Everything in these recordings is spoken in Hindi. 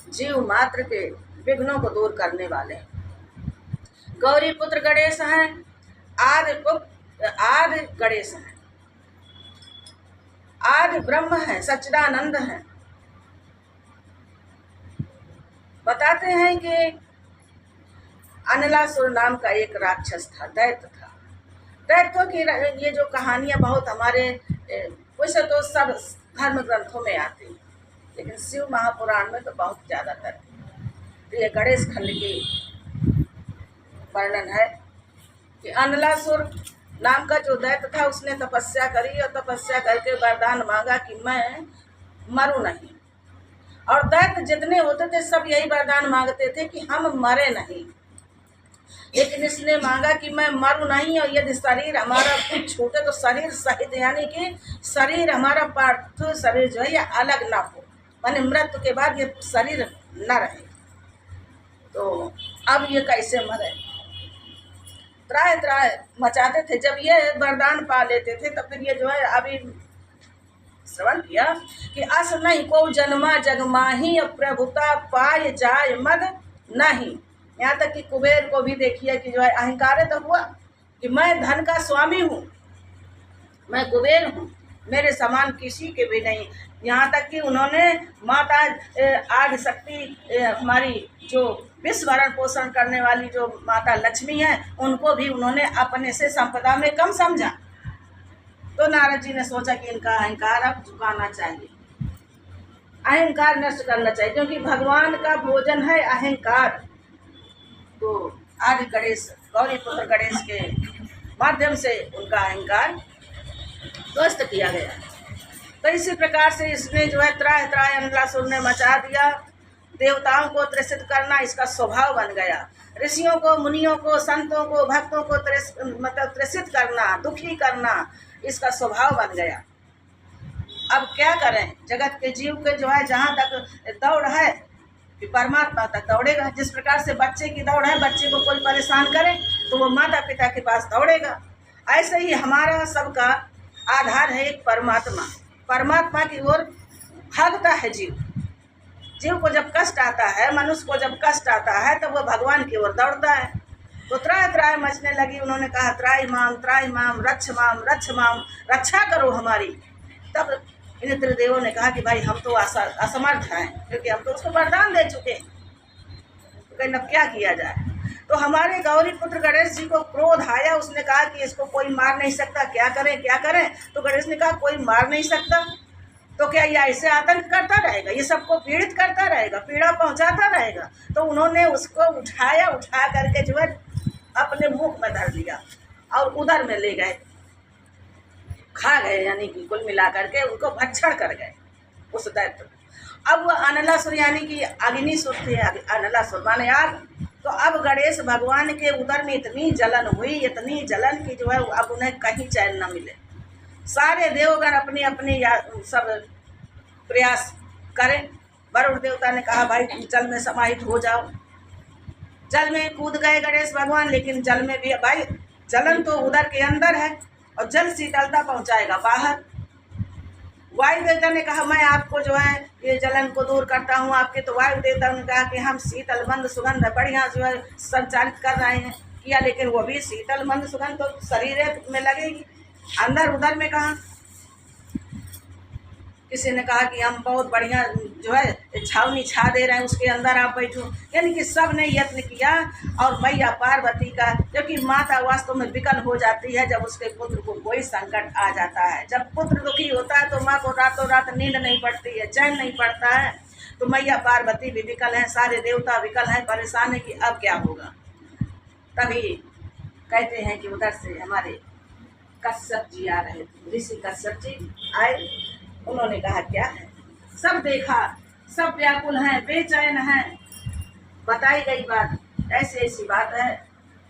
जीव मात्र के विघ्नों को दूर करने वाले गौरी पुत्र गणेश हैं। आदि गणेश हैं, आदि ब्रह्म है, सच्चिदानंद है। बताते हैं कि अनलासुर नाम का एक राक्षस था, दैत्य था। दैत्यों की ये जो कहानियां बहुत हमारे वैसे तो सब धर्म ग्रंथों में आती, लेकिन शिव महापुराण में तो बहुत ज़्यादातर तो ये गणेश खंड की वर्णन है कि अनलासुर नाम का जो दैत्य था उसने तपस्या करी और तपस्या करके वरदान मांगा कि मैं मरूं नहीं। और दैत्य जितने होते थे सब यही वरदान मांगते थे कि हम मरे नहीं, लेकिन इसने मांगा कि मैं मरूं नहीं और यदि शरीर हमारा छूटे तो शरीर सहित, यानी कि शरीर हमारा पार्थिव शरीर जो है ये अलग ना हो, माने मृत्यु के बाद ये शरीर न रहे। तो अब ये कैसे मरे, त्राय त्राय मचाते थे। जब ये वरदान पा लेते थे तो फिर ये जो है अभी श्रवण किया कि अस नहीं को जन्मा जगमाही प्रभुता पाय जाय मद नहीं। यहाँ तक कि कुबेर को भी देखिए कि जो है अहंकार तो हुआ कि मैं धन का स्वामी हूँ, मैं कुबेर हूँ, मेरे समान किसी के भी नहीं। यहाँ तक कि उन्होंने माता आदि शक्ति हमारी जो विश्व भरण पोषण करने वाली जो माता लक्ष्मी है उनको भी उन्होंने अपने से संपदा में कम समझा। तो नारद जी ने सोचा कि इनका अहंकार अब झुकाना चाहिए, अहंकार नष्ट करना चाहिए, क्योंकि भगवान का भोजन है अहंकार। तो आदि गणेश गौरी पुत्र गणेश के माध्यम से उनका अहंकार ध्वस्त किया गया। तो इसी प्रकार से इसने जो है त्राय त्राय अनलासुर ने मचा दिया। देवताओं को त्रसित करना इसका स्वभाव बन गया। ऋषियों को, मुनियों को, संतों को, भक्तों को त्रसित करना, दुखी करना इसका स्वभाव बन गया। अब क्या करें, जगत के जीव के जो है जहाँ तक दौड़ है कि परमात्मा तक दौड़ेगा। जिस प्रकार से बच्चे की दौड़ है, बच्चे को कोई परेशान करे तो वो माता पिता के पास दौड़ेगा, ऐसे ही हमारा सबका आधार है एक परमात्मा। परमात्मा की ओर भागता है जीव। जीव को जब कष्ट आता है, मनुष्य को जब कष्ट आता है तो वो भगवान की ओर दौड़ता है। तो त्राय त्राय मचने लगी। उन्होंने कहा त्राय माम रक्ष माम, रक्षा करो हमारी। तब इन त्रिदेवों ने कहा कि भाई हम तो असमर्थ हैं, क्योंकि हम तो उसको वरदान दे चुके हैं, तो कहीं अब क्या किया जाए। तो हमारे गौरी पुत्र गणेश जी को क्रोध आया। उसने कहा कि इसको कोई मार नहीं सकता, क्या करें क्या करें। तो गणेश ने कहा कोई मार नहीं सकता तो क्या ये ऐसे आतंक करता रहेगा, ये सबको पीड़ित करता रहेगा, पीड़ा पहुंचाता रहेगा। तो उन्होंने उसको उठा करके जो है अपने मुख में धर लिया और उधर में ले गए, खा गए, यानी कि कुल मिला करके उनको भक्षण कर गए उस दैत्य। अब वह अनलासुर यानी कि अग्निसुर थे, अनलासुर माने आग। तो अब गणेश भगवान के उदर में इतनी जलन हुई, इतनी जलन की जो है अब उन्हें कहीं चैन न मिले। सारे देवगण अपने अपने सब प्रयास करें। वरुण देवता ने कहा भाई जल में समाहित हो जाओ। जल में कूद गए गणेश भगवान, लेकिन जल में भी भाई जलन तो उदर के अंदर है और जल शीतलता पहुंचाएगा बाहर। वायु देवता ने कहा मैं आपको जो है ये जलन को दूर करता हूँ आपके। तो वायु देवता ने कहा कि हम शीतल मंद सुगंध बढ़िया जो है संचालित कर रहे हैं किया, लेकिन वो भी शीतल मंद सुगंध तो शरीर में लगेगी, अंदर उधर में कहाँ। किसी ने कहा कि हम बहुत बढ़िया जो है छावनी छा दे रहे हैं, उसके अंदर आप बैठो। यानी कि सब ने यत्न किया और मैया पार्वती का, क्योंकि माता वास्तव में विकल हो जाती है जब उसके पुत्र को कोई संकट आ जाता है। जब पुत्र दुखी होता है तो माँ को रातों रात नींद नहीं पड़ती है, चैन नहीं पड़ता है। तो मैया पार्वती भी विकल हैं, सारे देवता विकल हैं, परेशान है कि अब क्या होगा। तभी कहते हैं कि उधर से हमारे कश्यप जी आ रहे थे, ऋषि कश्यप जी आए। उन्होंने कहा क्या है, सब देखा, सब व्याकुल हैं, बेचैन हैं। बताई गई बात ऐसी ऐसी बात है।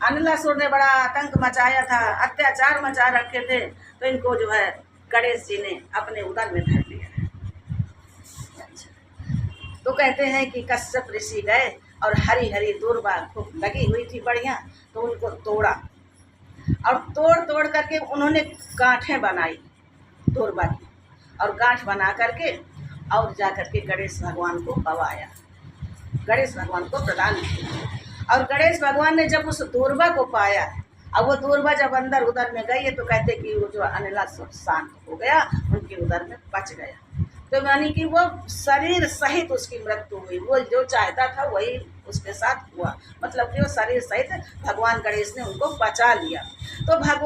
अनलासुर ने बड़ा आतंक मचाया था, अत्याचार मचा रखे थे, तो इनको जो है गणेश जी ने अपने उदर में धर लिया है। अच्छा। तो कहते हैं कि कश्यप ऋषि गए और हरी हरी दूर्वा खूब लगी हुई थी बढ़िया, तो उनको तोड़ा और तोड़ करके उन्होंने गांठें बनाई दूर्वा की, और गांठ बना करके और जा करके गणेश भगवान को पवाया, गणेश भगवान को प्रदान किया। और गणेश भगवान ने जब उस दूर्वा को पाया, अब वो दूर्वा जब अंदर उधर में गई है तो कहते कि वो जो अनिला सब शांत हो गया, उनके उधर में पच गया। तो यानी कि वो शरीर सहित उसकी मृत्यु हुई, वो जो चाहता था वही उसके साथ हुआ, मतलब कि वो शरीर सहित भगवान गणेश ने उनको बचा लिया। तो भगवान